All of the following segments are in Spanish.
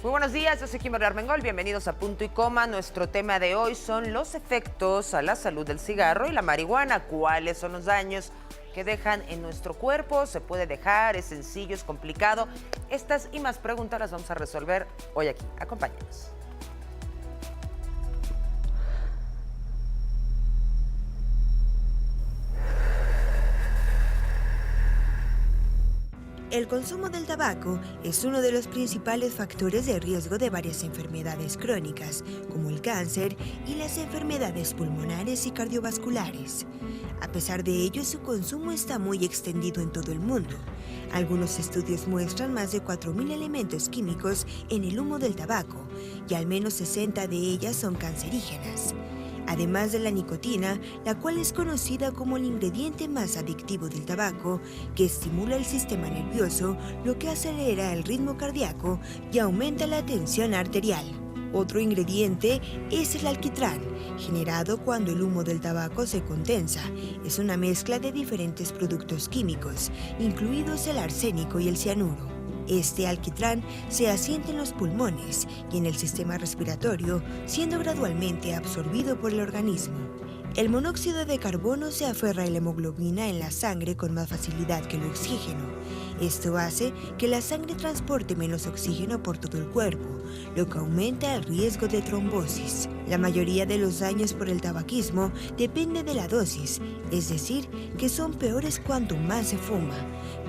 Muy buenos días, yo soy Kimberly Armengol, bienvenidos a Punto y Coma. Nuestro tema de hoy son los efectos a la salud del cigarro y la marihuana. ¿Cuáles son los daños que dejan en nuestro cuerpo? ¿Se puede dejar? ¿Es sencillo? ¿Es complicado? Estas y más preguntas las vamos a resolver hoy aquí. Acompáñenos. El consumo del tabaco es uno de los principales factores de riesgo de varias enfermedades crónicas, como el cáncer y las enfermedades pulmonares y cardiovasculares. A pesar de ello, su consumo está muy extendido en todo el mundo. Algunos estudios muestran más de 4.000 elementos químicos en el humo del tabaco, y al menos 60 de ellas son cancerígenas. Además de la nicotina, la cual es conocida como el ingrediente más adictivo del tabaco, que estimula el sistema nervioso, lo que acelera el ritmo cardíaco y aumenta la tensión arterial. Otro ingrediente es el alquitrán, generado cuando el humo del tabaco se condensa. Es una mezcla de diferentes productos químicos, incluidos el arsénico y el cianuro. Este alquitrán se asienta en los pulmones y en el sistema respiratorio, siendo gradualmente absorbido por el organismo. El monóxido de carbono se aferra a la hemoglobina en la sangre con más facilidad que el oxígeno. Esto hace que la sangre transporte menos oxígeno por todo el cuerpo, lo que aumenta el riesgo de trombosis. La mayoría de los daños por el tabaquismo depende de la dosis, es decir, que son peores cuanto más se fuma.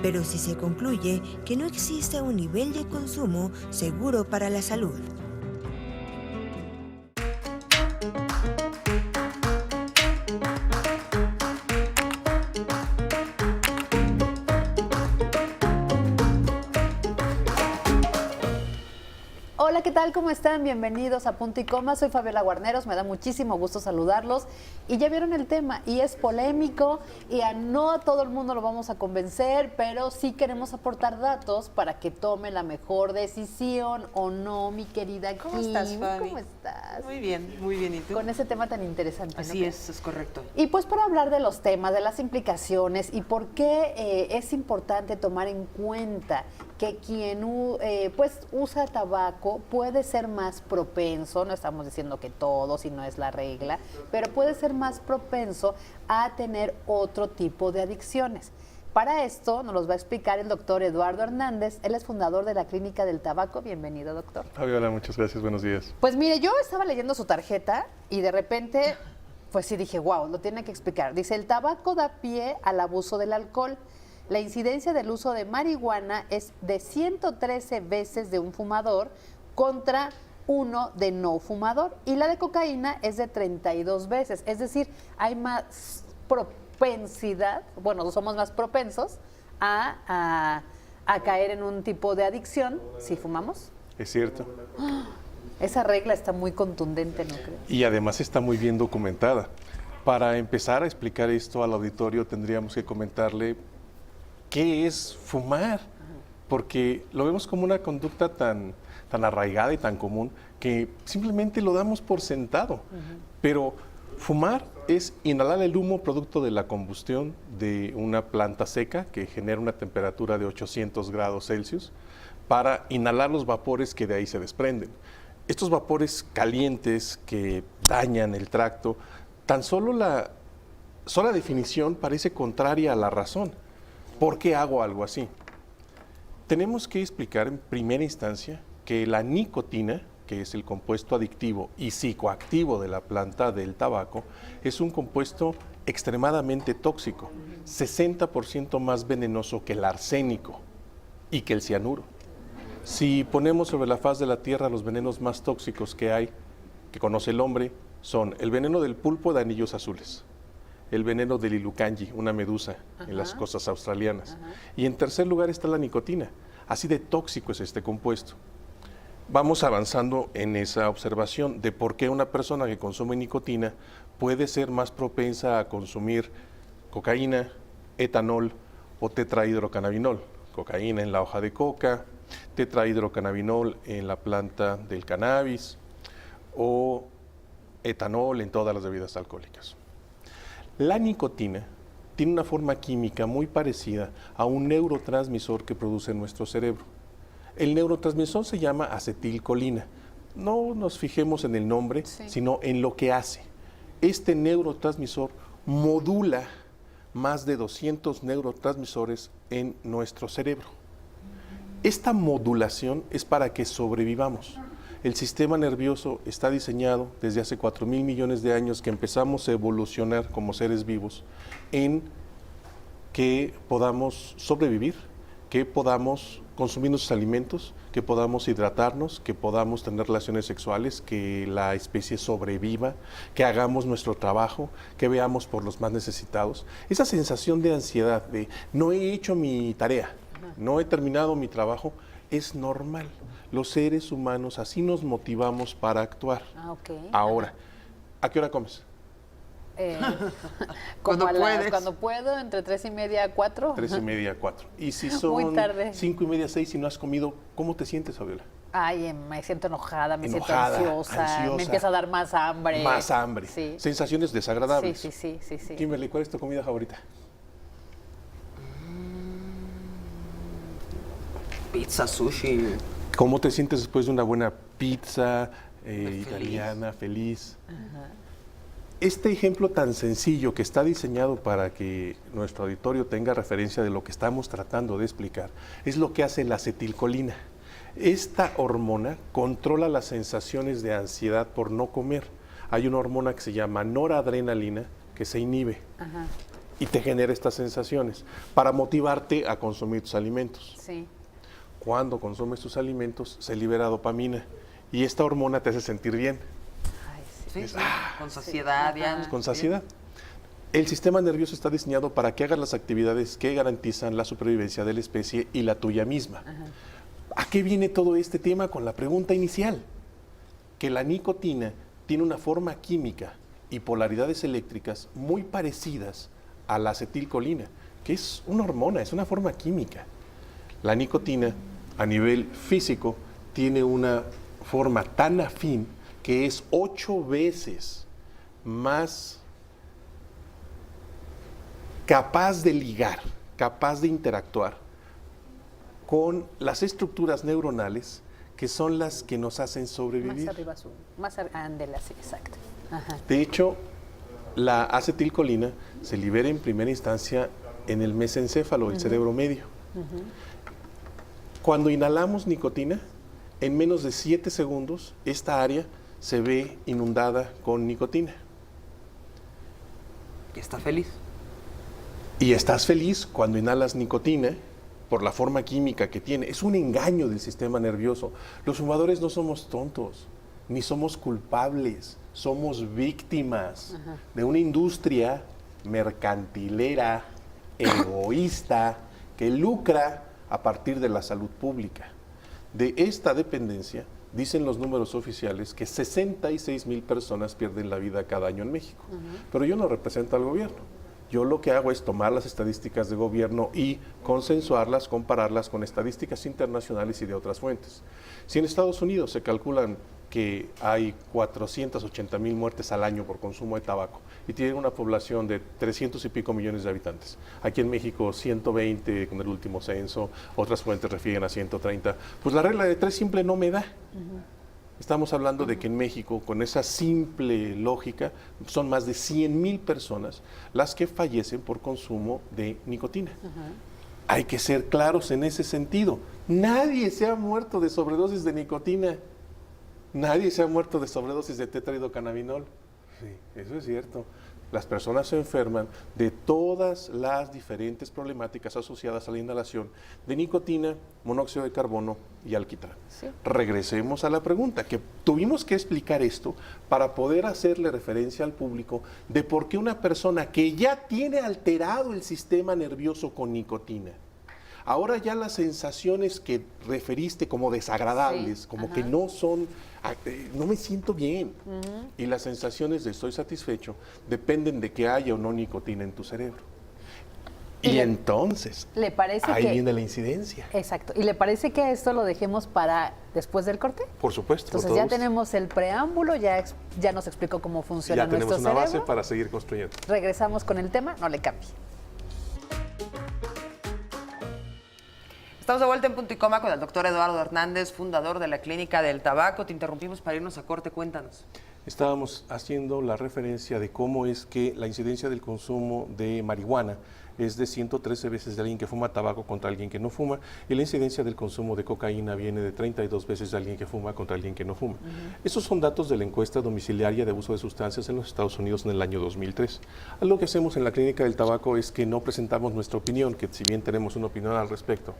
Pero si se concluye que no existe un nivel de consumo seguro para la salud. Hola, ¿qué tal? ¿Cómo están? Bienvenidos a Punto y Coma. Soy Fabiola Guarneros, me da muchísimo gusto saludarlos. Y ya vieron el tema, y es polémico, y no a todo el mundo lo vamos a convencer, pero sí queremos aportar datos para que tome la mejor decisión, ¿o no, mi querida Kim? ¿Cómo estás, Fabi? ¿Cómo estás? Muy bien. ¿Y tú? Con ese tema tan interesante, ¿no? Así es correcto. Y pues para hablar de los temas, de las implicaciones y por qué es importante tomar en cuenta que quien pues usa tabaco puede ser más propenso, no estamos diciendo que todos y no es la regla, pero puede ser más propenso a tener otro tipo de adicciones. Para esto nos los va a explicar el doctor Eduardo Hernández. Él es fundador de la Clínica del Tabaco. Bienvenido, doctor. Fabiola, muchas gracias, buenos días. Pues mire, yo estaba leyendo su tarjeta y de repente, pues sí dije, wow, lo tiene que explicar. Dice, el tabaco da pie al abuso del alcohol. La incidencia del uso de marihuana es de 113 veces de un fumador contra uno de no fumador. Y la de cocaína es de 32 veces. Es decir, hay más propensidad, bueno, somos más propensos a caer en un tipo de adicción si fumamos. Es cierto. Esa regla está muy contundente, ¿no crees? Y además está muy bien documentada. Para empezar a explicar esto al auditorio tendríamos que comentarle qué es fumar, porque lo vemos como una conducta tan arraigada y tan común que simplemente lo damos por sentado. Pero fumar es inhalar el humo producto de la combustión de una planta seca que genera una temperatura de 800 grados Celsius para inhalar los vapores que de ahí se desprenden. Estos vapores calientes que dañan el tracto, tan solo la sola definición parece contraria a la razón. ¿Por qué hago algo así? Tenemos que explicar en primera instancia que la nicotina, que es el compuesto adictivo y psicoactivo de la planta del tabaco, es un compuesto extremadamente tóxico, 60% más venenoso que el arsénico y que el cianuro. Si ponemos sobre la faz de la Tierra los venenos más tóxicos que hay, que conoce el hombre, son el veneno del pulpo de anillos azules, el veneno del ilucangi, una medusa en las costas australianas. Y en tercer lugar está la nicotina. Así de tóxico es este compuesto. Vamos avanzando en esa observación de por qué una persona que consume nicotina puede ser más propensa a consumir cocaína, etanol o tetrahidrocannabinol. Cocaína en la hoja de coca, tetrahidrocannabinol en la planta del cannabis o etanol en todas las bebidas alcohólicas. La nicotina tiene una forma química muy parecida a un neurotransmisor que produce nuestro cerebro. El neurotransmisor se llama acetilcolina. No nos fijemos en el nombre, sino en lo que hace. Este neurotransmisor modula más de 200 neurotransmisores en nuestro cerebro. Esta modulación es para que sobrevivamos. El sistema nervioso está diseñado desde hace 4.000 millones de años que empezamos a evolucionar como seres vivos en que podamos sobrevivir, que podamos consumir nuestros alimentos, que podamos hidratarnos, que podamos tener relaciones sexuales, que la especie sobreviva, que hagamos nuestro trabajo, que veamos por los más necesitados. Esa sensación de ansiedad, de no he hecho mi tarea, no he terminado mi trabajo, es normal. Los seres humanos así nos motivamos para actuar. Ahora, ¿a qué hora comes? Cuando puedes. Cuando puedo, entre 3:30 a 4. 3:30 a 4. Y si son 5:30, 6 y no has comido, ¿cómo te sientes, Fabiola? Ay, me siento enojada, me siento ansiosa, me empieza a dar más hambre. Más hambre. Sí. Sensaciones desagradables. Sí. Kimberly, ¿cuál es tu comida favorita? Pizza, sushi. ¿Cómo te sientes después de una buena pizza italiana, feliz? Este ejemplo tan sencillo que está diseñado para que nuestro auditorio tenga referencia de lo que estamos tratando de explicar, es lo que hace la acetilcolina. Esta hormona controla las sensaciones de ansiedad por no comer. Hay una hormona que se llama noradrenalina que se inhibe y te genera estas sensaciones para motivarte a consumir tus alimentos. Sí. Cuando consumes tus alimentos se libera dopamina y esta hormona te hace sentir bien. Sí, con saciedad. Con saciedad. El sistema nervioso está diseñado para que hagas las actividades que garantizan la supervivencia de la especie y la tuya misma. ¿A qué viene todo este tema? Con la pregunta inicial, que la nicotina tiene una forma química y polaridades eléctricas muy parecidas a la acetilcolina, que es una hormona, es una forma química. La nicotina, a nivel físico, tiene una forma tan afín que es 8 veces más capaz de ligar, capaz de interactuar con las estructuras neuronales que son las que nos hacen sobrevivir. Sí, exacto. De hecho, la acetilcolina se libera en primera instancia en el mesencéfalo, el cerebro medio. Cuando inhalamos nicotina, en menos de 7 segundos, esta área se ve inundada con nicotina. ¿Y está feliz? Y estás feliz cuando inhalas nicotina por la forma química que tiene. Es un engaño del sistema nervioso. Los fumadores no somos tontos, ni somos culpables. Somos víctimas de una industria mercantilera, egoísta, que lucra a partir de la salud pública. De esta dependencia, dicen los números oficiales que 66,000 personas pierden la vida cada año en México. Pero yo no represento al gobierno. Yo lo que hago es tomar las estadísticas de gobierno y consensuarlas, compararlas con estadísticas internacionales y de otras fuentes. Si en Estados Unidos se calculan que hay 480,000 muertes al año por consumo de tabaco y tienen una población de 300 y pico millones de habitantes. Aquí en México 120 con el último censo, otras fuentes refieren a 130. Pues la regla de 3 simple no me da. Estamos hablando de que en México, con esa simple lógica, son más de 100,000 personas las que fallecen por consumo de nicotina. Hay que ser claros en ese sentido. Nadie se ha muerto de sobredosis de nicotina. Nadie se ha muerto de sobredosis de tetrahidrocannabinol. Sí, eso es cierto. Las personas se enferman de todas las diferentes problemáticas asociadas a la inhalación de nicotina, monóxido de carbono y alquitrán. Sí. Regresemos a la pregunta, que tuvimos que explicar esto para poder hacerle referencia al público de por qué una persona que ya tiene alterado el sistema nervioso con nicotina, ahora ya las sensaciones que referiste como desagradables, como que no son, no me siento bien. Y las sensaciones de estoy satisfecho dependen de que haya o no nicotina en tu cerebro. Y entonces, ¿le parece ahí viene la incidencia. Exacto. ¿Y le parece que esto lo dejemos para después del corte? Por supuesto. Entonces ya tenemos el preámbulo, ya nos explicó cómo funciona nuestro cerebro. Ya tenemos una base para seguir construyendo. Regresamos con el tema, no le cambie. Estamos de vuelta en Punto y Coma con el doctor Eduardo Hernández, fundador de la Clínica del Tabaco. Te interrumpimos para irnos a corte, cuéntanos. Estábamos haciendo la referencia de cómo es que la incidencia del consumo de marihuana es de 113 veces de alguien que fuma tabaco contra alguien que no fuma, y la incidencia del consumo de cocaína viene de 32 veces de alguien que fuma contra alguien que no fuma. Esos son datos de la encuesta domiciliaria de uso de sustancias en los Estados Unidos en el año 2003. Algo que hacemos en la Clínica del Tabaco es que no presentamos nuestra opinión, que si bien tenemos una opinión al respecto,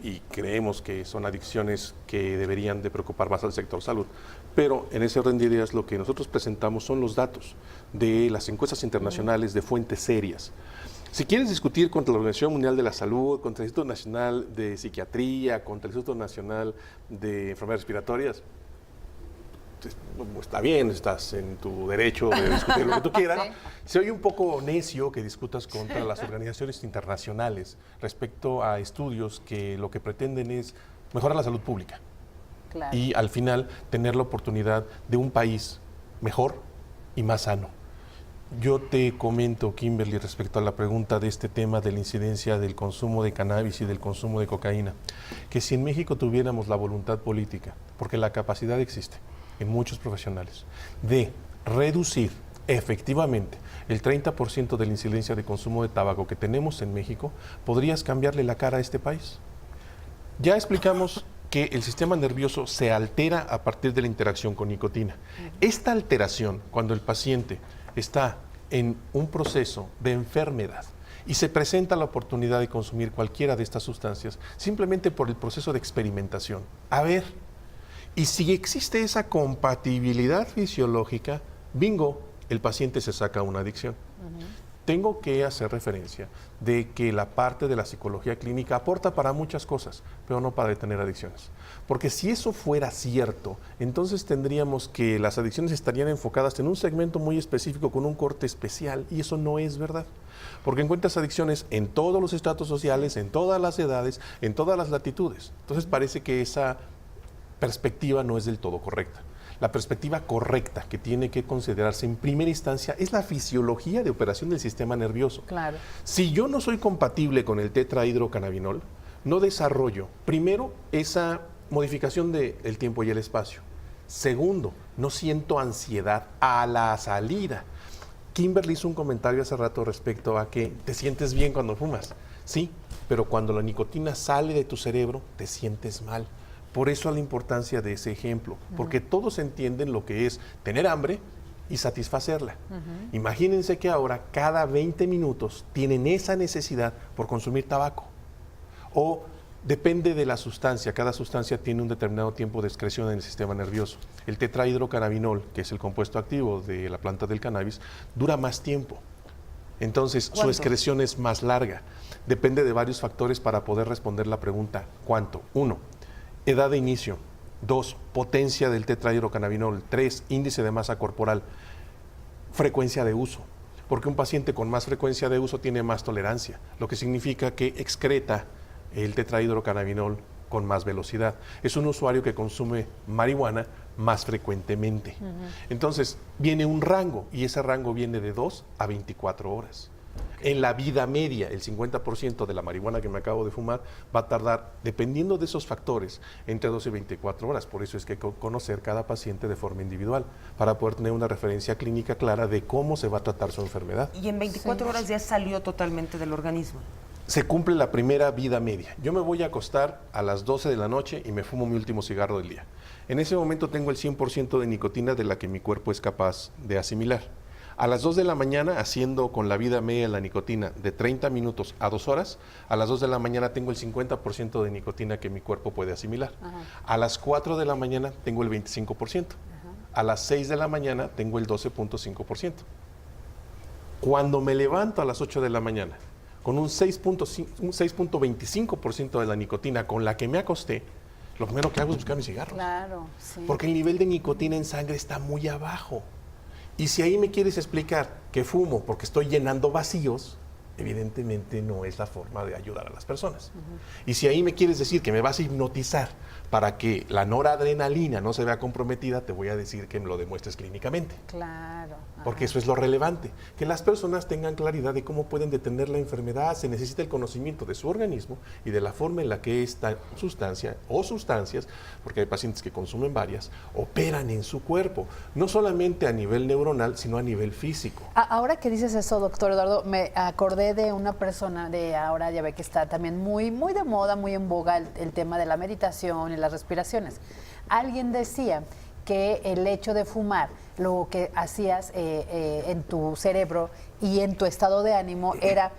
y creemos que son adicciones que deberían de preocupar más al sector salud. Pero en ese orden de ideas lo que nosotros presentamos son los datos de las encuestas internacionales de fuentes serias. Si quieres discutir contra la Organización Mundial de la Salud, contra el Instituto Nacional de Psiquiatría, contra el Instituto Nacional de Enfermedades Respiratorias, está bien, estás en tu derecho de discutir lo que tú quieras. Sí. Se oye un poco necio que discutas contra las organizaciones internacionales respecto a estudios que lo que pretenden es mejorar la salud pública. Claro. Y al final tener la oportunidad de un país mejor y más sano. Yo te comento, Kimberly, respecto a la pregunta de este tema de la incidencia del consumo de cannabis y del consumo de cocaína, que si en México tuviéramos la voluntad política, porque la capacidad existe en muchos profesionales, de reducir efectivamente el 30% de la incidencia de consumo de tabaco que tenemos en México, podrías cambiarle la cara a este país. Ya explicamos que el sistema nervioso se altera a partir de la interacción con nicotina. Esta alteración, cuando el paciente está en un proceso de enfermedad y se presenta la oportunidad de consumir cualquiera de estas sustancias, simplemente por el proceso de experimentación. A ver, y si existe esa compatibilidad fisiológica, bingo, el paciente se saca una adicción. Tengo que hacer referencia de que la parte de la psicología clínica aporta para muchas cosas, pero no para detener adicciones. Porque si eso fuera cierto, entonces tendríamos que las adicciones estarían enfocadas en un segmento muy específico con un corte especial, y eso no es verdad. Porque encuentras adicciones en todos los estratos sociales, en todas las edades, en todas las latitudes. Entonces parece que esa perspectiva no es del todo correcta. La perspectiva correcta que tiene que considerarse en primera instancia es la fisiología de operación del sistema nervioso. Claro. Si yo no soy compatible con el tetrahidrocannabinol, no desarrollo, primero, esa modificación del tiempo y el espacio. Segundo, no siento ansiedad a la salida. Kimberly hizo un comentario hace rato respecto a que te sientes bien cuando fumas. Sí, pero cuando la nicotina sale de tu cerebro, te sientes mal. Por eso la importancia de ese ejemplo, porque todos entienden lo que es tener hambre y satisfacerla. Imagínense que ahora cada 20 minutos tienen esa necesidad por consumir tabaco. O depende de la sustancia, cada sustancia tiene un determinado tiempo de excreción en el sistema nervioso. El tetrahidrocannabinol, que es el compuesto activo de la planta del cannabis, dura más tiempo. Entonces, su excreción es más larga. Depende de varios factores para poder responder la pregunta, ¿cuánto? 1, edad de inicio. 2, potencia del tetrahidrocannabinol. 3, índice de masa corporal. Frecuencia de uso. Porque un paciente con más frecuencia de uso tiene más tolerancia, lo que significa que excreta el tetrahidrocannabinol con más velocidad. Es un usuario que consume marihuana más frecuentemente. Entonces, viene un rango, y ese rango viene de 2 a 24 horas. En la vida media, el 50% de la marihuana que me acabo de fumar va a tardar, dependiendo de esos factores, entre 12 y 24 horas. Por eso es que hay que conocer cada paciente de forma individual, para poder tener una referencia clínica clara de cómo se va a tratar su enfermedad. Y en 24 horas ya salió totalmente del organismo. Se cumple la primera vida media. Yo me voy a acostar a las 12 de la noche y me fumo mi último cigarro del día. En ese momento tengo el 100% de nicotina de la que mi cuerpo es capaz de asimilar. A las 2 de la mañana, haciendo con la vida media la nicotina de 30 minutos a 2 horas, a las 2 de la mañana tengo el 50% de nicotina que mi cuerpo puede asimilar. A las 4 de la mañana tengo el 25%. A las 6 de la mañana tengo el 12.5%. Cuando me levanto a las 8 de la mañana, con un 6.25% de la nicotina con la que me acosté, lo primero que hago es buscar mis cigarros. Claro, sí. Porque el nivel de nicotina en sangre está muy abajo. Y si ahí me quieres explicar que fumo porque estoy llenando vacíos, evidentemente no es la forma de ayudar a las personas. Y si ahí me quieres decir que me vas a hipnotizar para que la noradrenalina no se vea comprometida, te voy a decir que me lo demuestres clínicamente. Claro. Porque eso es lo relevante, que las personas tengan claridad de cómo pueden detener la enfermedad. Se necesita el conocimiento de su organismo y de la forma en la que esta sustancia o sustancias, porque hay pacientes que consumen varias, operan en su cuerpo, no solamente a nivel neuronal, sino a nivel físico. Ahora que dices eso, doctor Eduardo, me acordé de una persona de ahora, ya ve que está también muy, muy de moda, muy en boga el tema de la meditación y las respiraciones. Alguien decía que el hecho de fumar, lo que hacías en tu cerebro y en tu estado de ánimo era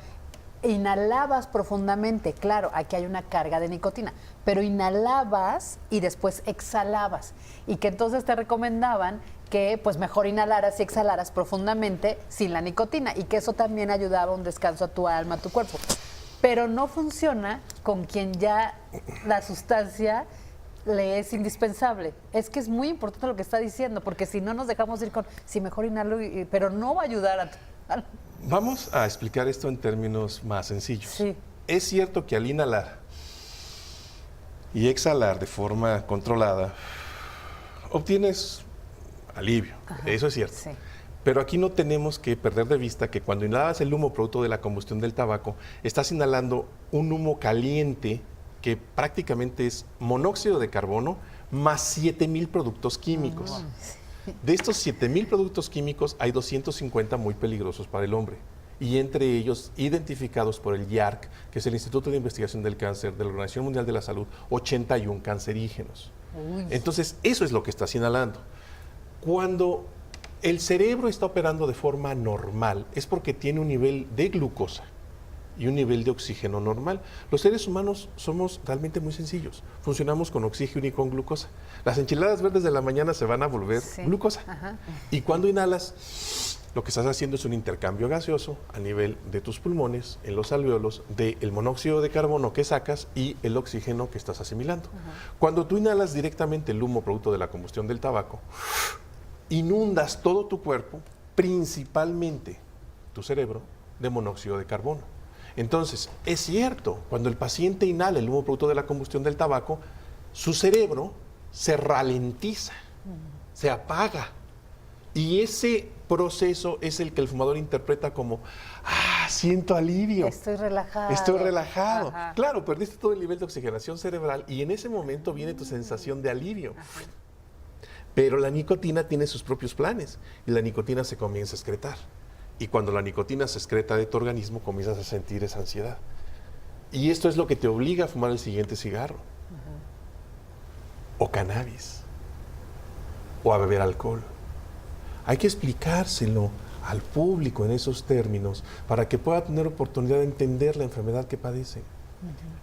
inhalabas profundamente, claro, aquí hay una carga de nicotina, pero inhalabas y después exhalabas, y que entonces te recomendaban que pues mejor inhalaras y exhalaras profundamente sin la nicotina, y que eso también ayudaba a un descanso a tu alma, a tu cuerpo. Pero no funciona con quien ya la sustancia le es indispensable. Es que es muy importante lo que está diciendo, porque si no nos dejamos ir con, si mejor inhalo, pero no va a ayudar a... Vamos a explicar esto en términos más sencillos. Sí. Es cierto que al inhalar y exhalar de forma controlada, obtienes alivio. Ajá, eso es cierto. Sí. Pero aquí no tenemos que perder de vista que cuando inhalas el humo producto de la combustión del tabaco, estás inhalando un humo caliente que prácticamente es monóxido de carbono más 7,000 productos químicos. De estos 7,000 productos químicos hay 250 muy peligrosos para el hombre, y entre ellos identificados por el IARC, que es el Instituto de Investigación del Cáncer de la Organización Mundial de la Salud, 81 cancerígenos. Entonces, eso es lo que estás inhalando. Cuando el cerebro está operando de forma normal, es porque tiene un nivel de glucosa y un nivel de oxígeno normal. Los seres humanos somos realmente muy sencillos. Funcionamos con oxígeno y con glucosa. Las enchiladas verdes de la mañana se van a volver glucosa. Ajá. Y cuando inhalas, lo que estás haciendo es un intercambio gaseoso a nivel de tus pulmones, en los alvéolos, del monóxido de carbono que sacas y el oxígeno que estás asimilando. Ajá. Cuando tú inhalas directamente el humo producto de la combustión del tabaco, inundas todo tu cuerpo, principalmente tu cerebro, de monóxido de carbono. Entonces, es cierto, cuando el paciente inhala el humo producto de la combustión del tabaco, su cerebro se ralentiza, se apaga. Y ese proceso es el que el fumador interpreta como, siento alivio. Estoy relajado. Estoy relajado. Ajá. Claro, perdiste todo el nivel de oxigenación cerebral y en ese momento viene tu sensación de alivio. Ajá. Pero la nicotina tiene sus propios planes y la nicotina se comienza a excretar. Y cuando la nicotina se excreta de tu organismo, comienzas a sentir esa ansiedad. Y esto es lo que te obliga a fumar el siguiente cigarro. O cannabis. O a beber alcohol. Hay que explicárselo al público en esos términos para que pueda tener oportunidad de entender la enfermedad que padece.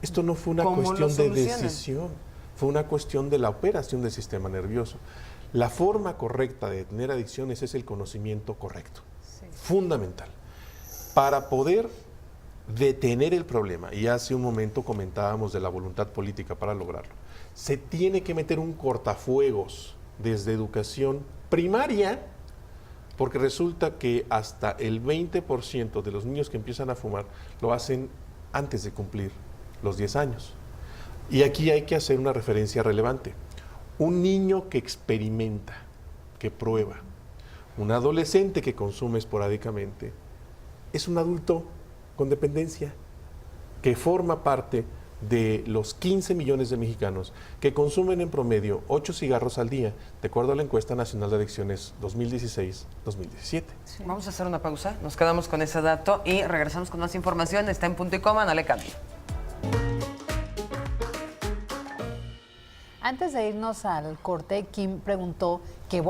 Esto no fue una cuestión de decisión, fue una cuestión de la operación del sistema nervioso. La forma correcta de tener adicciones es el conocimiento correcto. Fundamental. Para poder detener el problema, y hace un momento comentábamos de la voluntad política para lograrlo, se tiene que meter un cortafuegos desde educación primaria, porque resulta que hasta el 20% de los niños que empiezan a fumar lo hacen antes de cumplir los 10 años. Y aquí hay que hacer una referencia relevante. Un niño que experimenta, que prueba, un adolescente que consume esporádicamente, es un adulto con dependencia que forma parte de los 15 millones de mexicanos que consumen en promedio 8 cigarros al día, de acuerdo a la encuesta nacional de adicciones 2016-2017. Sí. Vamos a hacer una pausa, nos quedamos con ese dato y regresamos con más información. Está en Punto y Coma, no le cambie. Antes de irnos al corte, Kim preguntó que,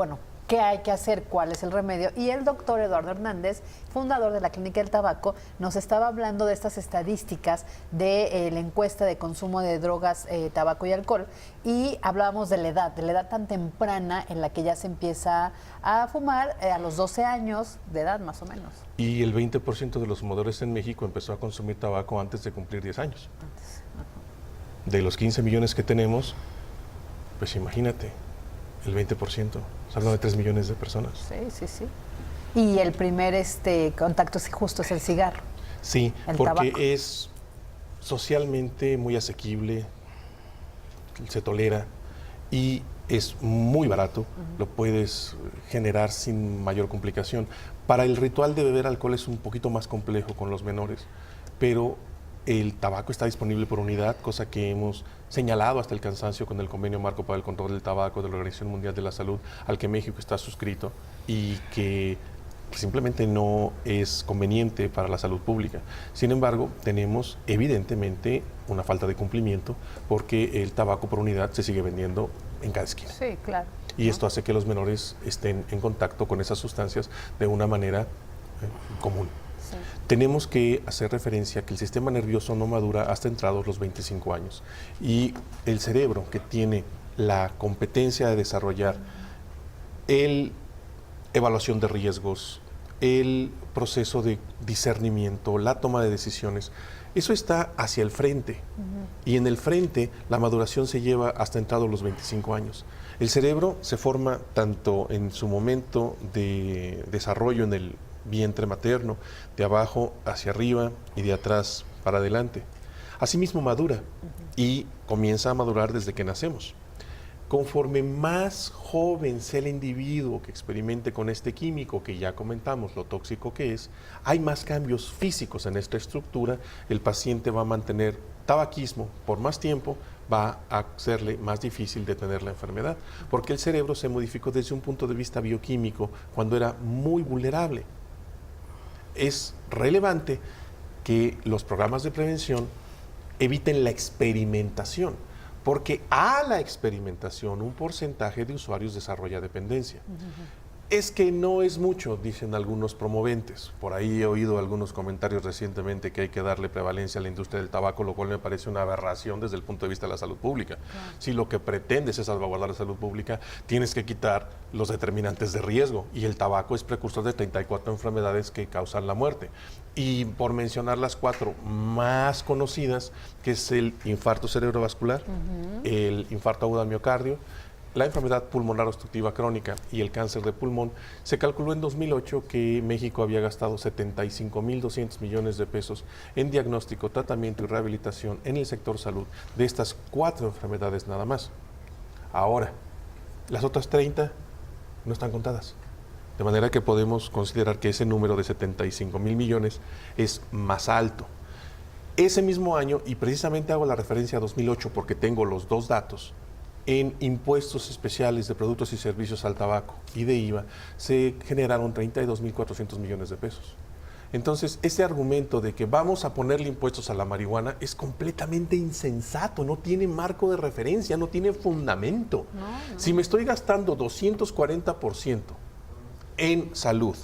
¿qué hay que hacer? ¿Cuál es el remedio? Y el doctor Eduardo Hernández, fundador de la Clínica del Tabaco, nos estaba hablando de estas estadísticas de la encuesta de consumo de drogas, tabaco y alcohol, y hablábamos de la edad tan temprana en la que ya se empieza a fumar, a los 12 años de edad más o menos. Y el 20% de los fumadores en México empezó a consumir tabaco antes de cumplir 10 años. De los 15 millones que tenemos, pues imagínate, el 20%, hablando de 3 millones de personas. Sí. Y el primer contacto justo es el cigarro. Sí, el porque tabaco. es socialmente muy asequible, se tolera y es muy barato, lo puedes generar sin mayor complicación. Para el ritual de beber alcohol es un poquito más complejo con los menores, pero el tabaco está disponible por unidad, cosa que hemos señalado hasta el cansancio con el Convenio Marco para el Control del Tabaco de la Organización Mundial de la Salud, al que México está suscrito y que simplemente no es conveniente para la salud pública. Sin embargo, tenemos evidentemente una falta de cumplimiento porque el tabaco por unidad se sigue vendiendo en cada esquina. Sí, claro. Y esto hace que los menores estén en contacto con esas sustancias de una manera común. Sí. Tenemos que hacer referencia a que el sistema nervioso no madura hasta entrados los 25 años y el cerebro, que tiene la competencia de desarrollar el evaluación de riesgos, el proceso de discernimiento, la toma de decisiones, eso está hacia el frente. Y en el frente la maduración se lleva hasta entrados los 25 años. El cerebro se forma tanto en su momento de desarrollo en el vientre materno, de abajo hacia arriba y de atrás para adelante. Asimismo madura y comienza a madurar desde que nacemos. Conforme más joven sea el individuo que experimente con este químico, que ya comentamos lo tóxico que es, hay más cambios físicos en esta estructura, el paciente va a mantener tabaquismo por más tiempo, va a hacerle más difícil detener la enfermedad, porque el cerebro se modificó desde un punto de vista bioquímico cuando era muy vulnerable. Es relevante que los programas de prevención eviten la experimentación, porque a la experimentación un porcentaje de usuarios desarrolla dependencia. Es que no es mucho, dicen algunos promoventes. Por ahí he oído algunos comentarios recientemente que hay que darle prevalencia a la industria del tabaco, lo cual me parece una aberración desde el punto de vista de la salud pública. Claro. Si lo que pretendes es salvaguardar la salud pública, tienes que quitar los determinantes de riesgo, y el tabaco es precursor de 34 enfermedades que causan la muerte. Y por mencionar las 4 más conocidas, que es el infarto cerebrovascular, el infarto agudo al miocardio, la enfermedad pulmonar obstructiva crónica y el cáncer de pulmón, se calculó en 2008 que México había gastado 75.200 millones de pesos en diagnóstico, tratamiento y rehabilitación en el sector salud de estas 4 enfermedades nada más. Ahora, las otras 30 no están contadas. De manera que podemos considerar que ese número de 75.000 millones es más alto. Ese mismo año, y precisamente hago la referencia a 2008 porque tengo los 2 datos, en impuestos especiales de productos y servicios al tabaco y de IVA se generaron 32.400 millones de pesos. Entonces, ese argumento de que vamos a ponerle impuestos a la marihuana es completamente insensato, no tiene marco de referencia, no tiene fundamento. No. Si me estoy gastando 240% en salud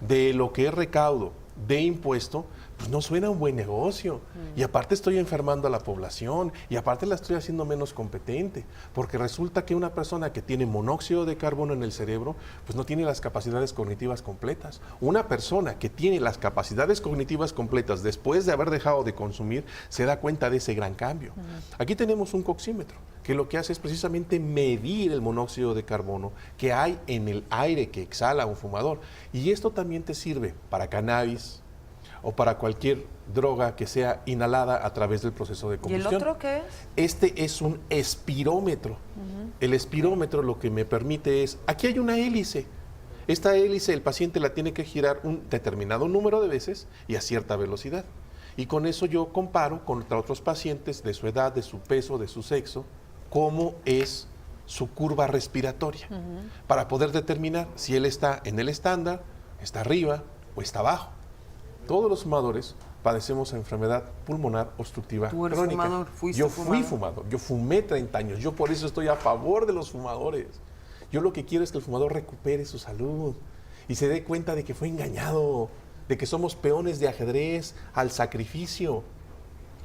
de lo que es recaudo de impuesto, pues no suena un buen negocio. Y aparte estoy enfermando a la población, y aparte la estoy haciendo menos competente, porque resulta que una persona que tiene monóxido de carbono en el cerebro, pues no tiene las capacidades cognitivas completas. Una persona que tiene las capacidades cognitivas completas después de haber dejado de consumir, se da cuenta de ese gran cambio. Aquí tenemos un coxímetro, que lo que hace es precisamente medir el monóxido de carbono que hay en el aire que exhala un fumador. Y esto también te sirve para cannabis, o para cualquier droga que sea inhalada a través del proceso de combustión. ¿Y el otro qué es? Este es un espirómetro. El espirómetro lo que me permite es, aquí hay una hélice. Esta hélice el paciente la tiene que girar un determinado número de veces y a cierta velocidad. Y con eso yo comparo contra otros pacientes de su edad, de su peso, de su sexo, cómo es su curva respiratoria, para poder determinar si él está en el estándar, está arriba o está abajo. Todos los fumadores padecemos enfermedad pulmonar obstructiva ¿Tú eres crónica. fumador? Yo fui fumador, yo fumé 30 años, yo por eso estoy a favor de los fumadores. Yo lo que quiero es que el fumador recupere su salud y se dé cuenta de que fue engañado, de que somos peones de ajedrez al sacrificio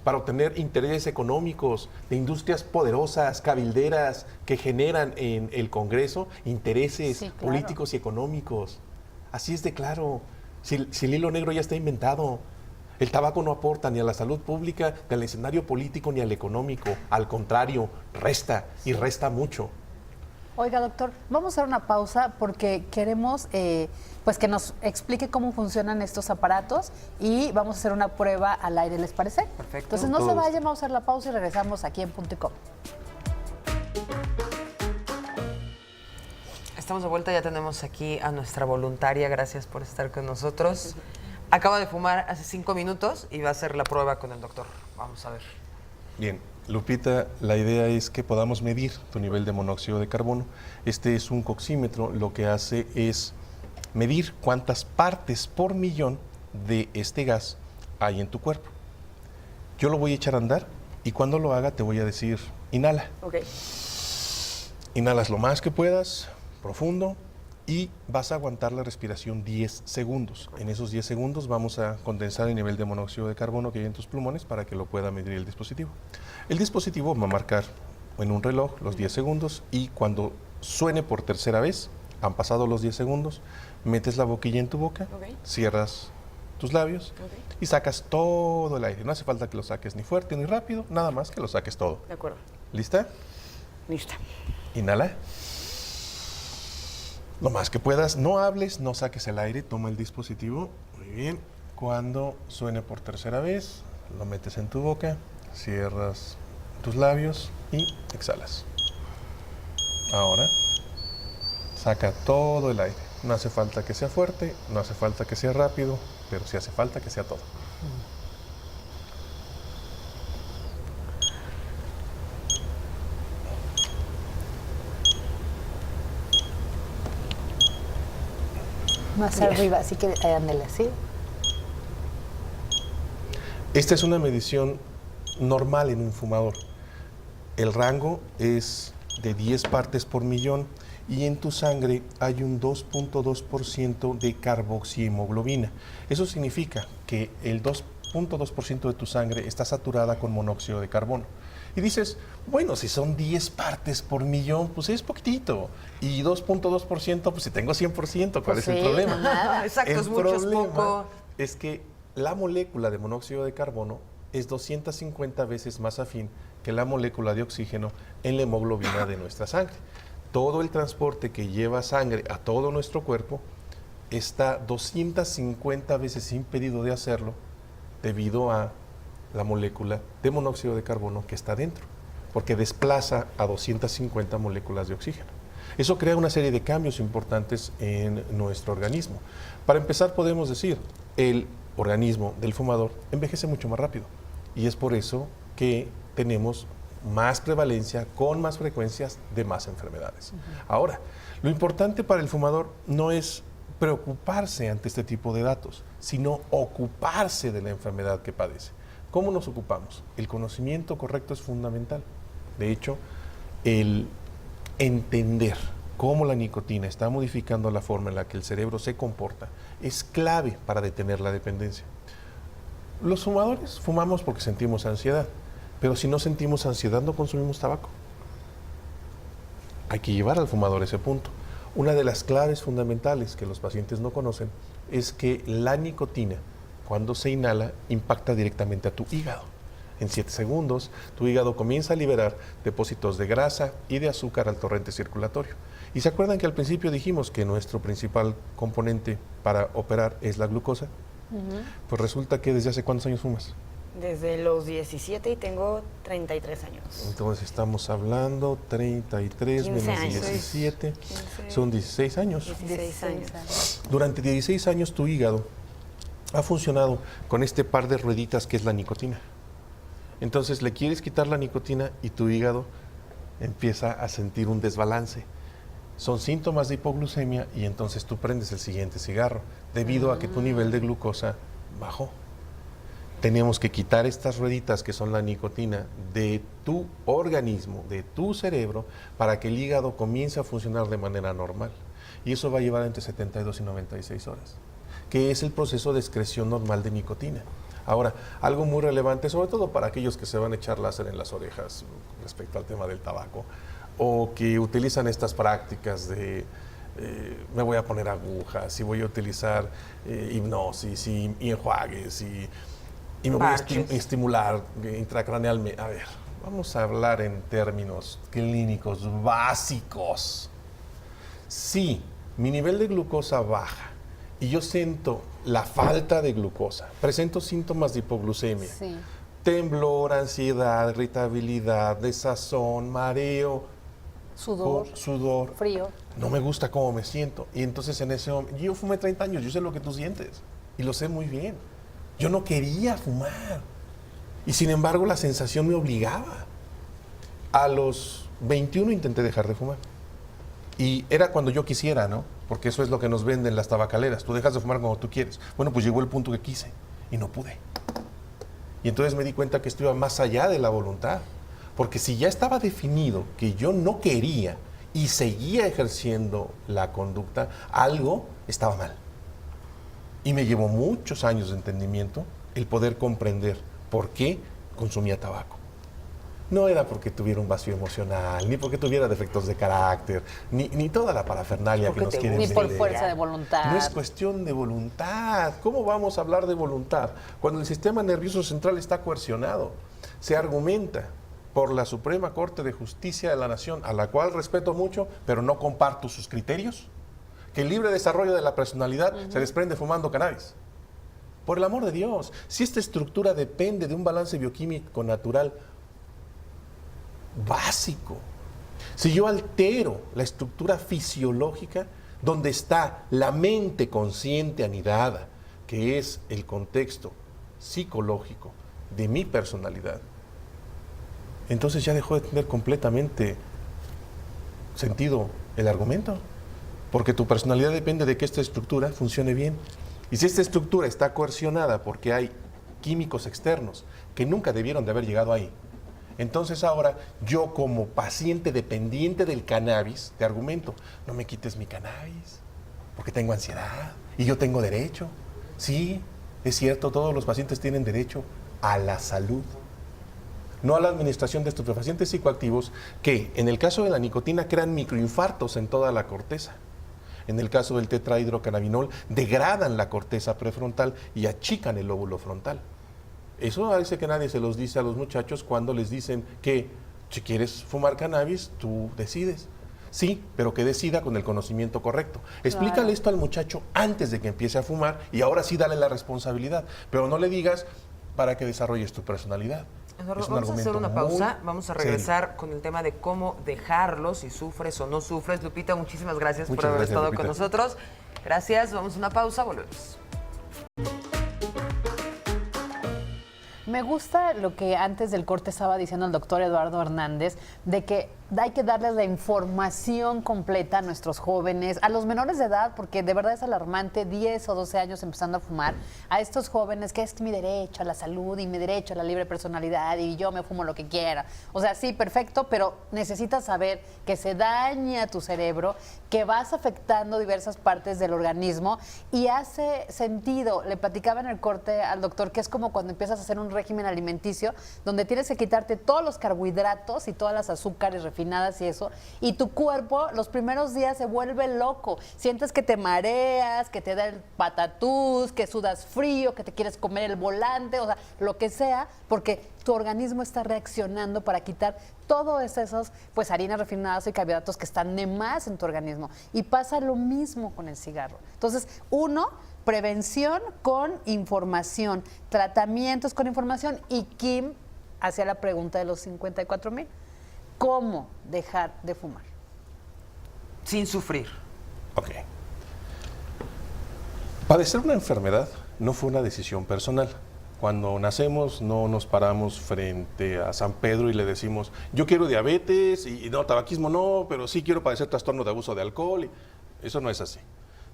para obtener intereses económicos de industrias poderosas, cabilderas, que generan en el Congreso intereses políticos y económicos. Así es de claro. Si el hilo negro ya está inventado, el tabaco no aporta ni a la salud pública, ni al escenario político, ni al económico. Al contrario, resta y resta mucho. Oiga, doctor, vamos a hacer una pausa porque queremos pues que nos explique cómo funcionan estos aparatos y vamos a hacer una prueba al aire, ¿les parece? Perfecto. Entonces no se vayan, vamos a hacer la pausa y regresamos aquí en Punto y Coma. Estamos de vuelta, ya tenemos aquí a nuestra voluntaria, gracias por estar con nosotros. Acaba de fumar hace 5 minutos y va a hacer la prueba con el doctor. Vamos a ver. Bien, Lupita, la idea es que podamos medir tu nivel de monóxido de carbono. Este es un coxímetro, lo que hace es medir cuántas partes por millón de este gas hay en tu cuerpo. Yo lo voy a echar a andar y cuando lo haga te voy a decir, inhala. Ok. Inhalas lo más que puedas, profundo, y vas a aguantar la respiración 10 segundos. En esos 10 segundos vamos a condensar el nivel de monóxido de carbono que hay en tus pulmones para que lo pueda medir el dispositivo. El dispositivo va a marcar en un reloj los 10 segundos y cuando suene por tercera vez, han pasado los 10 segundos, metes la boquilla en tu boca, cierras tus labios y sacas todo el aire. No hace falta que lo saques ni fuerte ni rápido, nada más que lo saques todo. De acuerdo. ¿Lista? Lista. Inhala. Lo más que puedas, no hables, no saques el aire, toma el dispositivo. Muy bien. Cuando suene por tercera vez, lo metes en tu boca, cierras tus labios y exhalas. Ahora, saca todo el aire. No hace falta que sea fuerte, no hace falta que sea rápido, pero sí hace falta que sea todo. Más arriba, así que ándale, ¿sí? Esta es una medición normal en un fumador. El rango es de 10 partes por millón y en tu sangre hay un 2.2% de carboxihemoglobina. Eso significa que el 2.2% de tu sangre está saturada con monóxido de carbono. Y dices, bueno, si son 10 partes por millón, pues es poquitito. Y 2.2%, pues si tengo 100%, ¿cuál es el problema? Nada. Exacto, El es mucho, es problema poco. es que la molécula de monóxido de carbono es 250 veces más afín que la molécula de oxígeno en la hemoglobina de nuestra sangre. Todo el transporte que lleva sangre a todo nuestro cuerpo está 250 veces impedido de hacerlo debido a la molécula de monóxido de carbono que está dentro, porque desplaza a 250 moléculas de oxígeno. Eso crea una serie de cambios importantes en nuestro organismo. Para empezar, podemos decir, el organismo del fumador envejece mucho más rápido y es por eso que tenemos más prevalencia, con más frecuencias de más enfermedades. Ahora, lo importante para el fumador no es preocuparse ante este tipo de datos, sino ocuparse de la enfermedad que padece. ¿Cómo nos ocupamos? El conocimiento correcto es fundamental. De hecho, el entender cómo la nicotina está modificando la forma en la que el cerebro se comporta es clave para detener la dependencia. Los fumadores fumamos porque sentimos ansiedad, pero si no sentimos ansiedad no consumimos tabaco. Hay que llevar al fumador a ese punto. Una de las claves fundamentales que los pacientes no conocen es que la nicotina, cuando se inhala, impacta directamente a tu hígado. En 7 segundos, tu hígado comienza a liberar depósitos de grasa y de azúcar al torrente circulatorio. ¿Y se acuerdan que al principio dijimos que nuestro principal componente para operar es la glucosa? Pues resulta que ¿desde hace cuántos años fumas? Desde los 17 y tengo 33 años. Entonces estamos hablando 33 15 menos años. 17, 15. son 16 años. 16 años. Durante 16 años tu hígado ha funcionado con este par de rueditas que es la nicotina. Entonces le quieres quitar la nicotina y tu hígado empieza a sentir un desbalance. Son síntomas de hipoglucemia y entonces tú prendes el siguiente cigarro debido a que tu nivel de glucosa bajó. Tenemos que quitar estas rueditas que son la nicotina de tu organismo, de tu cerebro, para que el hígado comience a funcionar de manera normal. Y eso va a llevar entre 72 y 96 horas, que es el proceso de excreción normal de nicotina. Ahora, algo muy relevante, sobre todo para aquellos que se van a echar láser en las orejas respecto al tema del tabaco, o que utilizan estas prácticas de me voy a poner agujas, y voy a utilizar hipnosis y enjuagues, y me voy a estimular intracranealmente. A ver, Vamos a hablar en términos clínicos básicos. Si mi nivel de glucosa baja y yo siento la falta de glucosa, presento síntomas de hipoglucemia, Sí. temblor, ansiedad, irritabilidad, desazón, mareo, Sudor, frío. no me gusta cómo me siento. Y entonces en ese momento, yo fumé 30 años, yo sé lo que tú sientes y lo sé muy bien. Yo no quería fumar y sin embargo la sensación me obligaba. A los 21 intenté dejar de fumar y era cuando yo quisiera, ¿no? Porque eso es lo que nos venden las tabacaleras, tú dejas de fumar cuando tú quieres. Bueno, pues llegó el punto que quise y no pude. Y entonces me di cuenta que esto iba más allá de la voluntad. Porque si ya estaba definido que yo no quería y seguía ejerciendo la conducta, algo estaba mal. Y me llevó muchos años de entendimiento el poder comprender por qué consumía tabaco. No era porque tuviera un vacío emocional, ni porque tuviera defectos de carácter, ni toda la parafernalia que nos quieren Ni por vender. fuerza de voluntad. No es cuestión de voluntad. ¿Cómo vamos a hablar de voluntad cuando el sistema nervioso central está coercionado? Se argumenta por la Suprema Corte de Justicia de la Nación, a la cual respeto mucho, pero no comparto sus criterios, que el libre desarrollo de la personalidad se desprende fumando cannabis. Por el amor de Dios, si esta estructura depende de un balance bioquímico natural básico, si yo altero la estructura fisiológica donde está la mente consciente anidada, que es el contexto psicológico de mi personalidad, entonces ya dejó de tener completamente sentido el argumento, porque tu personalidad depende de que esta estructura funcione bien. Y si esta estructura está coercionada porque hay químicos externos que nunca debieron de haber llegado ahí, entonces ahora yo como paciente dependiente del cannabis te argumento, no me quites mi cannabis, porque tengo ansiedad y yo tengo derecho. Sí, es cierto, todos los pacientes tienen derecho a la salud, no a la administración de estupefacientes psicoactivos que en el caso de la nicotina crean microinfartos en toda la corteza. En el caso del tetrahidrocannabinol degradan la corteza prefrontal y achican el lóbulo frontal. Eso parece que nadie se los dice a los muchachos cuando les dicen que si quieres fumar cannabis, tú decides. Sí, pero que decida con el conocimiento correcto. Explícale esto al muchacho antes de que empiece a fumar y ahora sí dale la responsabilidad. Pero no le digas para que desarrolles tu personalidad. Eduardo, vamos a hacer una pausa, vamos a regresar con el tema de cómo dejarlo, si sufres o no sufres. Lupita, muchísimas gracias por haber estado con nosotros. Gracias, vamos a una pausa, volvemos. Me gusta lo que antes del corte estaba diciendo el doctor Eduardo Hernández, de que hay que darles la información completa a nuestros jóvenes, a los menores de edad, porque de verdad es alarmante, 10 o 12 años empezando a fumar, a estos jóvenes que es mi derecho a la salud y mi derecho a la libre personalidad y yo me fumo lo que quiera. O sea, sí, perfecto, pero necesitas saber que se daña tu cerebro, que vas afectando diversas partes del organismo y hace sentido. Le platicaba en el corte al doctor que es como cuando empiezas a hacer un régimen alimenticio donde tienes que quitarte todos los carbohidratos y todas las azúcares refinadas y eso, y tu cuerpo los primeros días se vuelve loco. Sientes que te mareas, que te da el patatús, que sudas frío, que te quieres comer el volante, o sea, lo que sea, porque tu organismo está reaccionando para quitar todos esos, pues, harinas refinadas y carbohidratos que están de más en tu organismo. Y pasa lo mismo con el cigarro. Entonces, prevención con información, tratamientos con información. Y Kim hacía la pregunta de los 54,000. ¿Cómo dejar de fumar? Sin sufrir. Ok. Padecer una enfermedad no fue una decisión personal. Cuando nacemos no nos paramos frente a San Pedro y le decimos, yo quiero diabetes y no, tabaquismo no, pero sí quiero padecer trastorno de abuso de alcohol. Eso no es así.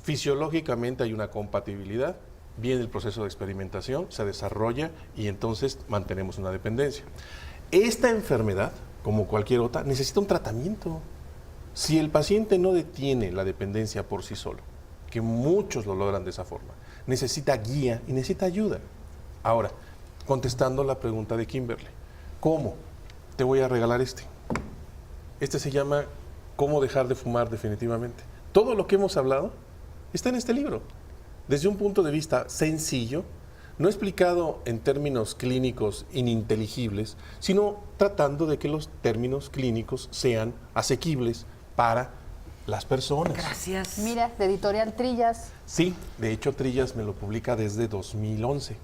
Fisiológicamente hay una compatibilidad, viene el proceso de experimentación, se desarrolla y entonces mantenemos una dependencia. Esta enfermedad, como cualquier otra, necesita un tratamiento. Si el paciente no detiene la dependencia por sí solo, que muchos lo logran de esa forma, necesita guía y necesita ayuda. Ahora, contestando la pregunta de Kimberly, ¿cómo? Te voy a regalar este. Este se llama ¿Cómo dejar de fumar definitivamente? Todo lo que hemos hablado está en este libro. Desde un punto de vista sencillo, no explicado en términos clínicos ininteligibles, sino tratando de que los términos clínicos sean asequibles para las personas. Gracias. Mira, de Editorial Trillas. Sí, de hecho Trillas me lo publica desde 2011.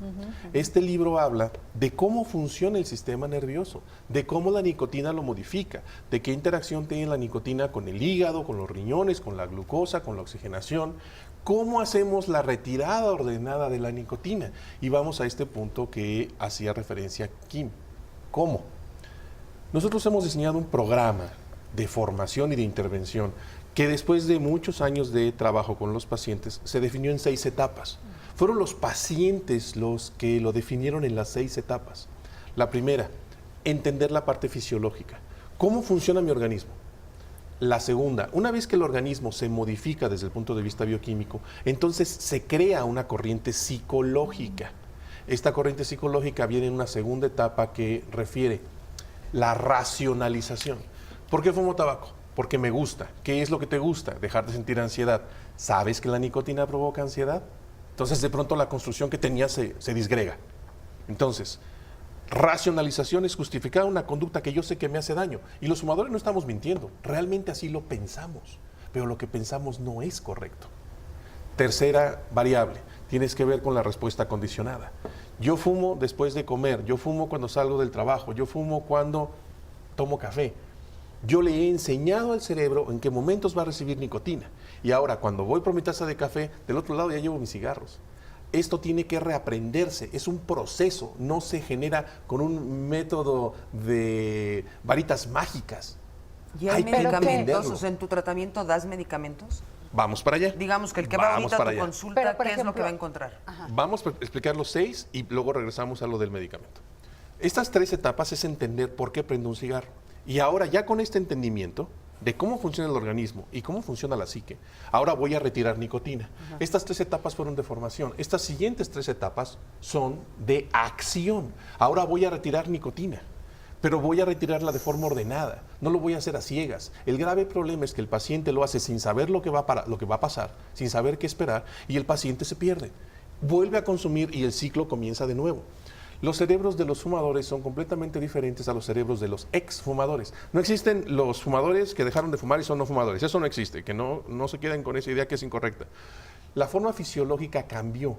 Este libro habla de cómo funciona el sistema nervioso, de cómo la nicotina lo modifica, de qué interacción tiene la nicotina con el hígado, con los riñones, con la glucosa, con la oxigenación, cómo hacemos la retirada ordenada de la nicotina. Y vamos a este punto que hacía referencia Kim. ¿Cómo? Nosotros hemos diseñado un programa de formación y de intervención que después de muchos años de trabajo con los pacientes se definió en 6 etapas. Fueron los pacientes los que lo definieron en las 6 etapas. La primera, entender la parte fisiológica. ¿Cómo funciona mi organismo? La segunda, una vez que el organismo se modifica desde el punto de vista bioquímico, entonces se crea una corriente psicológica. Esta corriente psicológica viene en una segunda etapa que refiere la racionalización. ¿Por qué fumo tabaco? Porque me gusta. ¿Qué es lo que te gusta? Dejar de sentir ansiedad. ¿Sabes que la nicotina provoca ansiedad? Entonces de pronto la construcción que tenías se disgrega. Entonces, racionalización es justificar una conducta que yo sé que me hace daño. Y los fumadores no estamos mintiendo. Realmente así lo pensamos. Pero lo que pensamos no es correcto. Tercera variable, tienes que ver con la respuesta condicionada. Yo fumo después de comer, yo fumo cuando salgo del trabajo, yo fumo cuando tomo café. Yo le he enseñado al cerebro en qué momentos va a recibir nicotina. Y ahora, cuando voy por mi taza de café, del otro lado ya llevo mis cigarros. Esto tiene que reaprenderse, es un proceso, no se genera con un método de varitas mágicas. ¿Y hay que medicamentos? entenderlo. O sea, ¿en tu tratamiento das medicamentos? Vamos para allá. Digamos que el que va Vamos ahorita a para tu allá. consulta, Pero, por ¿qué es lo ejemplo, que va a encontrar? Vamos a explicar los 6 y luego regresamos a lo del medicamento. Estas 3 etapas es entender por qué prendo un cigarro. Y ahora ya con este entendimiento de cómo funciona el organismo y cómo funciona la psique, ahora voy a retirar nicotina. Estas 3 etapas fueron de formación. Estas siguientes 3 etapas son de acción. Ahora voy a retirar nicotina, pero voy a retirarla de forma ordenada. No lo voy a hacer a ciegas. El grave problema es que el paciente lo hace sin saber lo que va a pasar, sin saber qué esperar, y el paciente se pierde. Vuelve a consumir y el ciclo comienza de nuevo. Los cerebros de los fumadores son completamente diferentes a los cerebros de los exfumadores. No existen los fumadores que dejaron de fumar y son no fumadores. Eso no existe, que no se queden con esa idea que es incorrecta. La forma fisiológica cambió.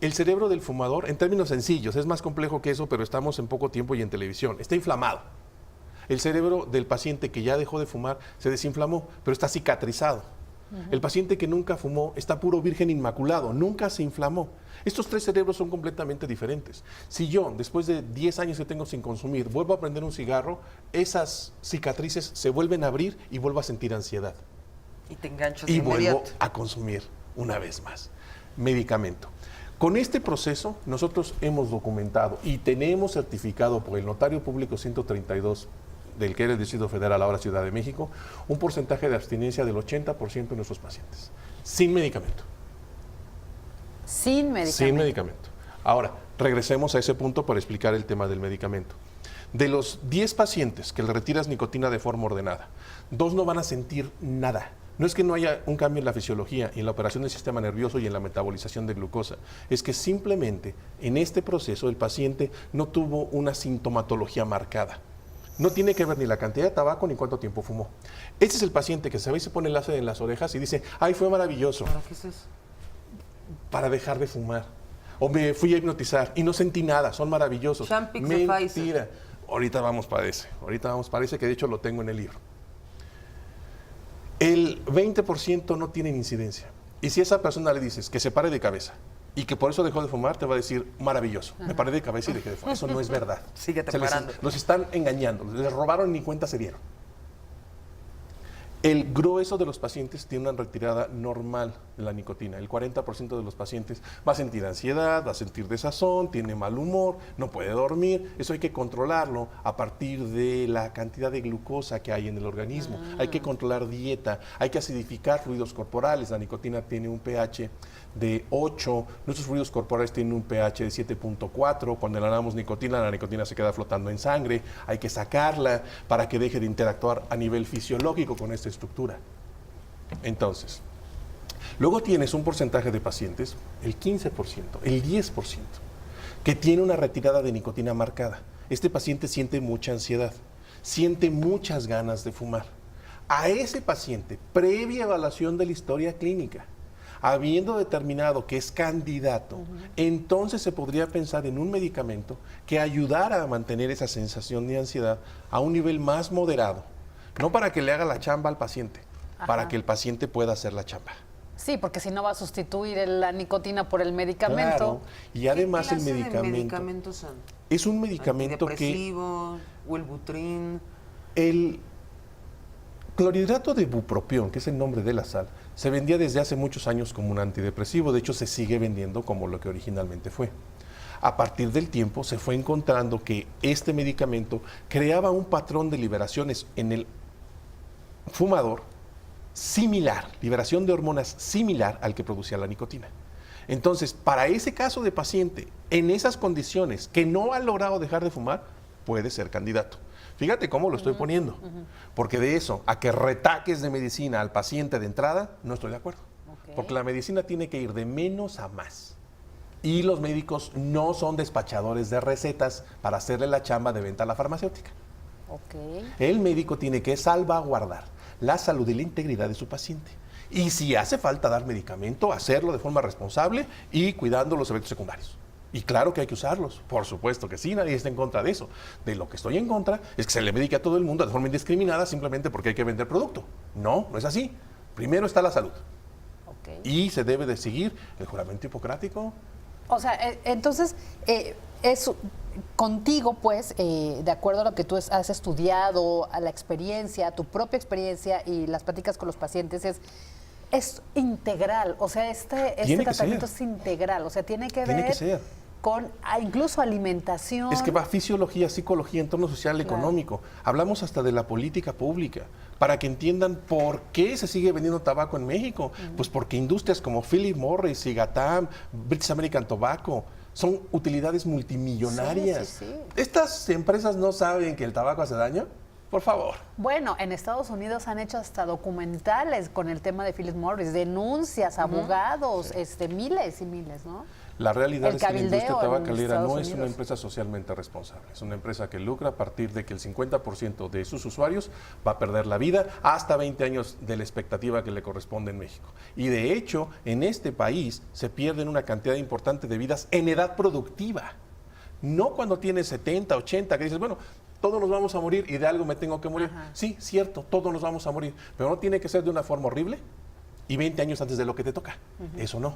El cerebro del fumador, en términos sencillos, es más complejo que eso, pero estamos en poco tiempo y en televisión, está inflamado. El cerebro del paciente que ya dejó de fumar se desinflamó, pero está cicatrizado. El paciente que nunca fumó está puro virgen inmaculado, nunca se inflamó. Estos 3 cerebros son completamente diferentes. Si yo, después de 10 años que tengo sin consumir, vuelvo a prender un cigarro, esas cicatrices se vuelven a abrir y vuelvo a sentir ansiedad. Y te enganchas Y de vuelvo inmediato. a consumir una vez más medicamento. Con este proceso nosotros hemos documentado y tenemos certificado por el Notario Público 132 del que era el Distrito Federal, ahora Ciudad de México, un porcentaje de abstinencia del 80% de nuestros pacientes, sin medicamento. Sin medicamento. Sin medicamento. Ahora, regresemos a ese punto para explicar el tema del medicamento. De los 10 pacientes que le retiras nicotina de forma ordenada, 2 no van a sentir nada. No es que no haya un cambio en la fisiología, en la operación del sistema nervioso y en la metabolización de glucosa. Es que simplemente en este proceso el paciente no tuvo una sintomatología marcada. No tiene que ver ni la cantidad de tabaco ni cuánto tiempo fumó. Este es el paciente que se ve y se pone el láser en las orejas y dice, ¡ay, fue maravilloso! ¿Para qué es eso? Para dejar de fumar. O me fui a hipnotizar y no sentí nada, son maravillosos. Champix de Mentira. Pfizer. Ahorita vamos para ese, que de hecho lo tengo en el libro. El 20% no tienen incidencia. Y si a esa persona le dices que se pare de cabeza y que por eso dejó de fumar, te va a decir, maravilloso, me paré de cabeza y dejé de fumar. Eso no es verdad. Síguete Les parando. están engañando, les robaron y ni cuenta se dieron. El grueso de los pacientes tiene una retirada normal de la nicotina. El 40% de los pacientes va a sentir ansiedad, va a sentir desazón, tiene mal humor, no puede dormir. Eso hay que controlarlo a partir de la cantidad de glucosa que hay en el organismo. Hay que controlar dieta, hay que acidificar fluidos corporales. La nicotina tiene un pH de 8, nuestros fluidos corporales tienen un pH de 7.4. Cuando inhalamos nicotina, la nicotina se queda flotando en sangre. Hay que sacarla para que deje de interactuar a nivel fisiológico con esta estructura. Entonces, luego tienes un porcentaje de pacientes, el 15%, el 10%, que tiene una retirada de nicotina marcada. Este paciente siente mucha ansiedad, siente muchas ganas de fumar. A ese paciente, previa evaluación de la historia clínica, habiendo determinado que es candidato, entonces se podría pensar en un medicamento que ayudara a mantener esa sensación de ansiedad a un nivel más moderado. No para que le haga la chamba al paciente, para que el paciente pueda hacer la chamba. Sí, porque si no va a sustituir la nicotina por el medicamento. Claro, y además ¿Qué el clase de medicamento medicamentos son? es un medicamento que Antidepresivos, Wellbutrin. el clorhidrato de bupropión, que es el nombre de la sal, se vendía desde hace muchos años como un antidepresivo, de hecho se sigue vendiendo como lo que originalmente fue. A partir del tiempo se fue encontrando que este medicamento creaba un patrón de liberaciones en el fumador similar, liberación de hormonas similar al que producía la nicotina. Entonces, para ese caso de paciente, en esas condiciones que no ha logrado dejar de fumar, puede ser candidato. Fíjate cómo lo estoy poniendo, porque de eso a que retaques de medicina al paciente de entrada, no estoy de acuerdo. Ok. Porque la medicina tiene que ir de menos a más. Y los médicos no son despachadores de recetas para hacerle la chamba de venta a la farmacéutica. Ok. El médico tiene que salvaguardar la salud y la integridad de su paciente. Y si hace falta dar medicamento, hacerlo de forma responsable y cuidando los efectos secundarios. Y claro que hay que usarlos, por supuesto que sí, nadie está en contra de eso. De lo que estoy en contra es que se le medique a todo el mundo de forma indiscriminada simplemente porque hay que vender producto. No, no es así. Primero está la salud. Ok. Y se debe de seguir el juramento hipocrático. O sea, entonces, es contigo, pues, de acuerdo a lo que tú has estudiado, a la experiencia, a tu propia experiencia y las pláticas con los pacientes, es integral. O sea, este Tiene que tratamiento ser. es integral. O sea, tiene que Tiene que ver ser. con incluso alimentación. Es que va fisiología, psicología, entorno social, Claro. económico. Hablamos hasta de la política pública, para que entiendan por qué se sigue vendiendo tabaco en México. Pues porque industrias como Philip Morris, Gatam, British American Tobacco, son utilidades multimillonarias. Sí, sí, sí. ¿Estas empresas no saben que el tabaco hace daño? Por favor. Bueno, en Estados Unidos han hecho hasta documentales con el tema de Philip Morris, denuncias, abogados, miles y miles, ¿no? La realidad El es que la industria cabildeo en tabacalera Estados no es una Unidos. empresa socialmente responsable. Es una empresa que lucra a partir de que el 50% de sus usuarios va a perder la vida hasta 20 años de la expectativa que le corresponde en México. Y de hecho, en este país se pierden una cantidad importante de vidas en edad productiva. No cuando tienes 70, 80, que dices, bueno, todos nos vamos a morir y de algo me tengo que morir. Ajá. Sí, cierto, todos nos vamos a morir, pero no tiene que ser de una forma horrible y 20 años antes de lo que te toca. Eso no.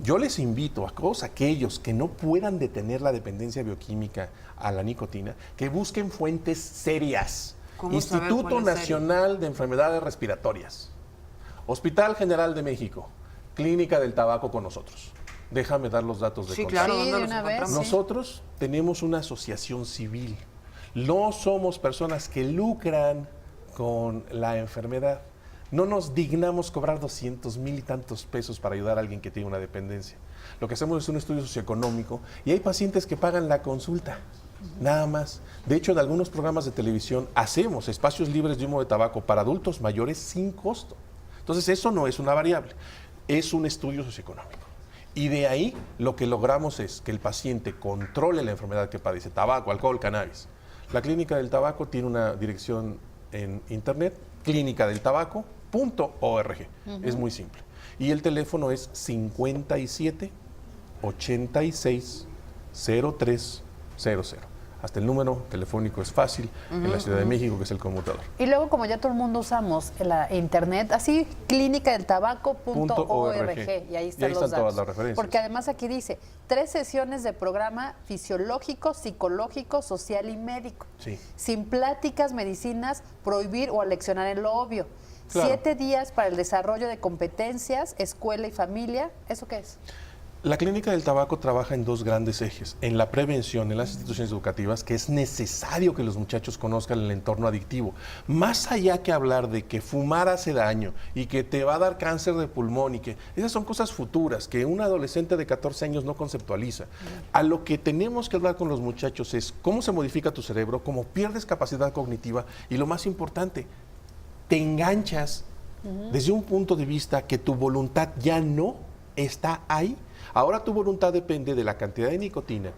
Yo les invito a todos aquellos que no puedan detener la dependencia bioquímica a la nicotina, que busquen fuentes serias. ¿Cómo saber Instituto cuál es serio? Nacional de Enfermedades Respiratorias, Hospital General de México, Clínica del Tabaco con nosotros. Déjame dar los datos de Sí, contacto. claro, Sí, ¿dónde de los una vez, encontramos? sí. Nosotros tenemos una asociación civil. No somos personas que lucran con la enfermedad. No nos dignamos cobrar 200,000 y tantos pesos para ayudar a alguien que tiene una dependencia. Lo que hacemos es un estudio socioeconómico y hay pacientes que pagan la consulta, nada más. De hecho, en algunos programas de televisión hacemos espacios libres de humo de tabaco para adultos mayores sin costo. Entonces, eso no es una variable, es un estudio socioeconómico. Y de ahí lo que logramos es que el paciente controle la enfermedad que padece, tabaco, alcohol, cannabis. La Clínica del Tabaco tiene una dirección en internet, clinicadeltabaco.org. Es muy simple. Y el teléfono es 57 86 0300. Hasta el número telefónico es fácil en la Ciudad de México, que es el conmutador. Y luego, como ya todo el mundo usamos la internet, así, clinicadeltabaco.org, y ahí están, los todas datos. las referencias. Porque además aquí dice, 3 sesiones de programa fisiológico, psicológico, social y médico. Sí. Sin pláticas, medicinas, prohibir o aleccionar en lo obvio. Claro. 7 días para el desarrollo de competencias, escuela y familia. ¿Eso qué es? La Clínica del Tabaco trabaja en dos grandes ejes. En la prevención, en las instituciones educativas, que es necesario que los muchachos conozcan el entorno adictivo. Más allá que hablar de que fumar hace daño y que te va a dar cáncer de pulmón y que esas son cosas futuras que un adolescente de 14 años no conceptualiza. A lo que tenemos que hablar con los muchachos es cómo se modifica tu cerebro, cómo pierdes capacidad cognitiva y lo más importante, te enganchas desde un punto de vista que tu voluntad ya no está ahí. Ahora tu voluntad depende de la cantidad de nicotina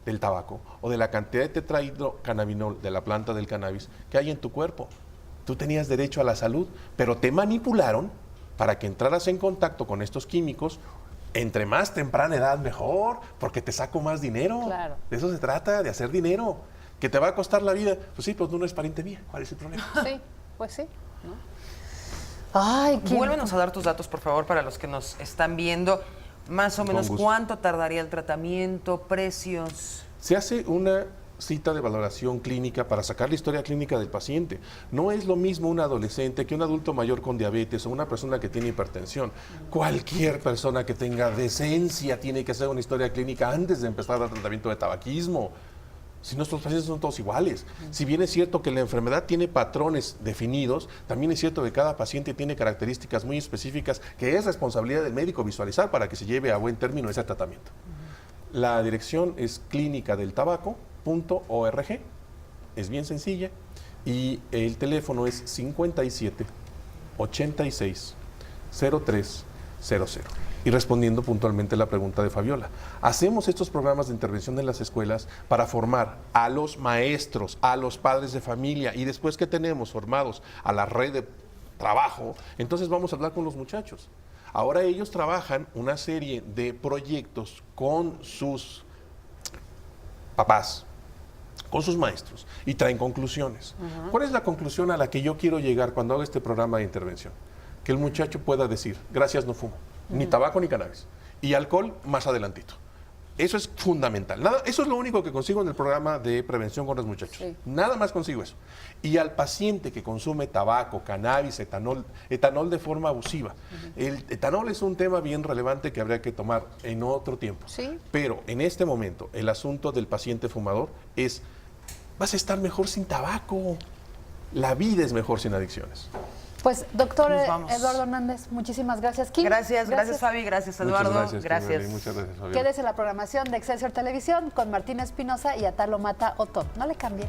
del tabaco o de la cantidad de tetrahidrocannabinol de la planta del cannabis que hay en tu cuerpo. Tú tenías derecho a la salud, pero te manipularon para que entraras en contacto con estos químicos. Entre más temprana edad, mejor, porque te saco más dinero. Claro. De eso se trata, de hacer dinero. ¿Que te va a costar la vida? Pues sí, pues no es pariente mía. ¿Cuál es el problema? Sí, pues sí, ¿no? Ay, qué... Vuélvenos a dar tus datos, por favor, para los que nos están viendo. Más o menos, gusto. ¿cuánto tardaría el tratamiento? ¿Precios? Se hace una cita de valoración clínica para sacar la historia clínica del paciente. No es lo mismo un adolescente que un adulto mayor con diabetes o una persona que tiene hipertensión. Cualquier persona que tenga decencia tiene que hacer una historia clínica antes de empezar el tratamiento de tabaquismo. Si nuestros pacientes son todos iguales. Si bien es cierto que la enfermedad tiene patrones definidos, también es cierto que cada paciente tiene características muy específicas que es responsabilidad del médico visualizar para que se lleve a buen término ese tratamiento. La dirección es clinicadeltabaco.org, es bien sencilla, y el teléfono es 57 86 03 00. Y respondiendo puntualmente a la pregunta de Fabiola, hacemos estos programas de intervención en las escuelas para formar a los maestros, a los padres de familia, y después que tenemos formados a la red de trabajo, entonces vamos a hablar con los muchachos. Ahora ellos trabajan una serie de proyectos con sus papás, con sus maestros, y traen conclusiones. ¿Cuál es la conclusión a la que yo quiero llegar cuando hago este programa de intervención? Que el muchacho pueda decir, gracias, no fumo, ni tabaco ni cannabis, y alcohol más adelantito. Eso es fundamental. Eso es lo único que consigo en el programa de prevención con los muchachos. Sí. Nada más consigo eso. Y al paciente que consume tabaco, cannabis, etanol de forma abusiva. El etanol es un tema bien relevante que habría que tomar en otro tiempo. Sí. Pero en este momento, el asunto del paciente fumador es, vas a estar mejor sin tabaco. La vida es mejor sin adicciones. Pues, doctor Nos vamos. Eduardo Hernández, muchísimas gracias. Kim, Gracias Fabi, gracias Eduardo. Muchas gracias. Muchas gracias, Fabiola. Quédese en la programación de Excelsior Televisión con Martín Espinosa y Atalo Mata Otón. No le cambie.